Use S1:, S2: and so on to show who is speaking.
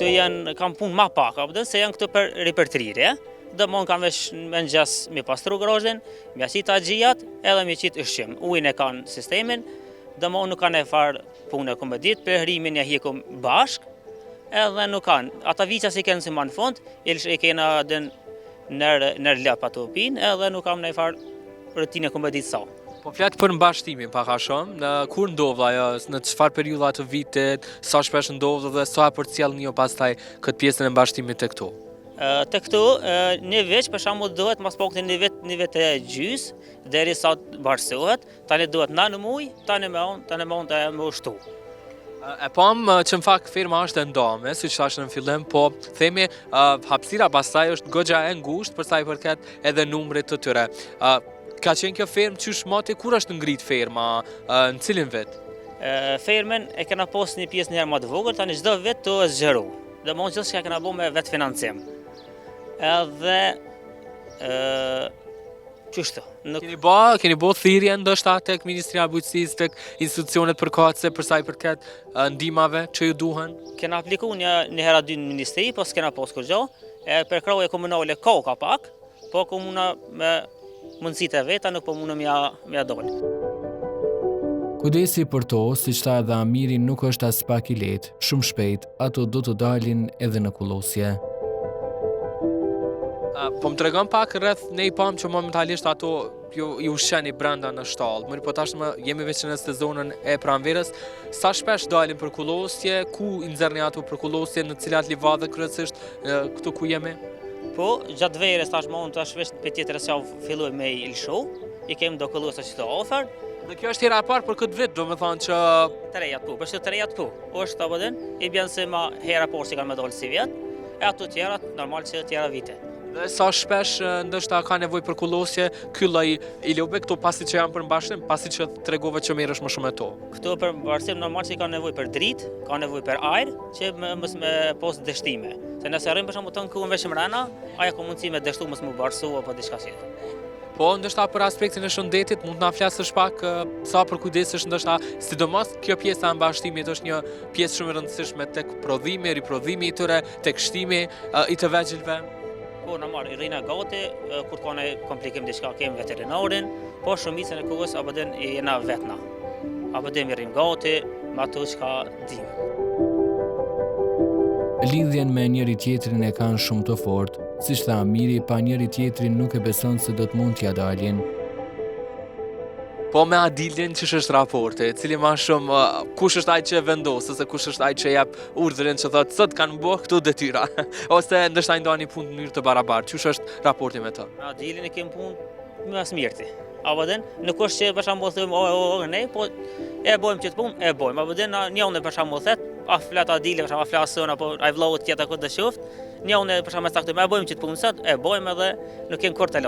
S1: këtu janë kam punë më pak, apo se janë këtu për repertirje. Domthon kam vesh me ngjas me pastru garazhin, me asit axhiat, edhe me qit ushqim. Ujin e kanë sistemin, domthon nuk kanë far punë komedit, për hrimin e hjekum bashk, edhe nuk kanë. Ata viça si kanë si më në fund, e kena den nër lap ato pin, edhe nuk kam në far rutinë komedit sa.
S2: Po flet për mbashtimin pak a shumë, në kur ndodh ajo, në çfarë periudha të vitit, sa shpesh ndodh dhe sa e përcjellni pastaj këtë pjesën e mbashtimit tek këtu?
S1: Të këtu, një veç për shembull duhet mas pakti një vit e gjys, derisa të barsohet, tani duhet në muj, tani me me ushtu.
S2: E pam që në fakt firma është e ndame, siç thash në fillim, po themi hapësira pastaj është goxha e ngushtë për sa i përket edhe numrit të tyre. Ka qenë kjo fermë qysh mati, kur është ngrit ferma, në cilin vit?
S1: Fermën e kena pas një pjesë njëherë më të vogël, tani çdo vit të është zgjeru. Domthonjë gjithçka kena bëu me vetë financim. Edhe qështu.
S2: Keni bo thirrje ndoshta tek Ministria e Bujqësisë, tek institucionet përkatëse për sa i përket ndihmave që ju duhen?
S1: Kena aplikuar një herë dy në ministri, po s'kena pas kur gjë. Për kraje komunale ka pak, po komuna me mundësitë e veta nuk po mundem ja dal.
S3: Kujdesi për to, siç tha edhe Amiri, nuk është as pak i lehtë. Shumë shpejt ato do të dalin edhe në kullosje.
S2: Po më tregon pak rreth ne i pam që momentalisht ato ju ushqeni brenda në shtallë. Mirë, po tashmë jemi veç në sezonën e pranverës. Sa shpesh dalin për kullosje, ku i nxjerrni ato për kullosje, në cilat livadë kryesisht këtu ku jemi?
S1: Po, gjatë verës tashmë veç për tjetër se filloi me ilshow, i kemi do kullosë që të ofër.
S2: Dhe kjo është hera e parë për këtë vit, domethënë që
S1: të rejat po, për të rejat po. Është apo den, i bën se ma hera parë që kanë më dalë si vjet, e ato tjerat normal që tjera vite.
S2: Dhe sa shpesh ndoshta ka nevojë për kullosje, ky lloj i lëbe këto pasi që janë për mbashtim, pasi që tregove që merresh më shumë me to.
S1: Këto për mbashtim normal që kanë nevojë për dritë, kanë nevojë për ajër, që mos me pas dështime. Se nëse arrim për shembull ton ku vetëm rana, ajo ka mundësi me dështu mos më barsu apo diçka tjetër.
S2: Po, ndoshta për aspektin e shëndetit, mund të na flasësh pak sa për kujdesesh ndoshta, sidomos kjo pjesa e mbashtimit është një pjesë shumë e rëndësishme tek prodhimi, riprodhimi i tyre, tek shtimi i të vegjëlve.
S1: Po, normal, i rrina gati, kur ka një komplikim diçka kemi veterinarin, po shumicën e kohës apo den jena vetna. Apo den i rrim gati, me ato çka dim.
S3: Lidhjen me njëri tjetrin e kanë shumë të fortë, siç tha Amiri, pa njëri tjetrin nuk e beson se do të mund t'ja dalin.
S2: Po me Adilin që është raporti, cili ma shumë kush është ai që vendos, ose kush është ai që jep urdhrin që thotë sot kanë bërë këto detyra, ose ndoshta ndani punë në mënyrë të barabartë. Kush është raporti me të?
S1: Adilin e kemi punë më së miri. Apo den, nuk është që për shembull them ne, po e bëjmë këtë punë, e bëjmë. Apo den njëon për shembull thet, a flet Adili, për shembull flason apo ai vllau tjetër ku të shoft, njëon për shembull saktë, e bëjmë këtë punë sot, e bëjmë edhe nuk kemi kur të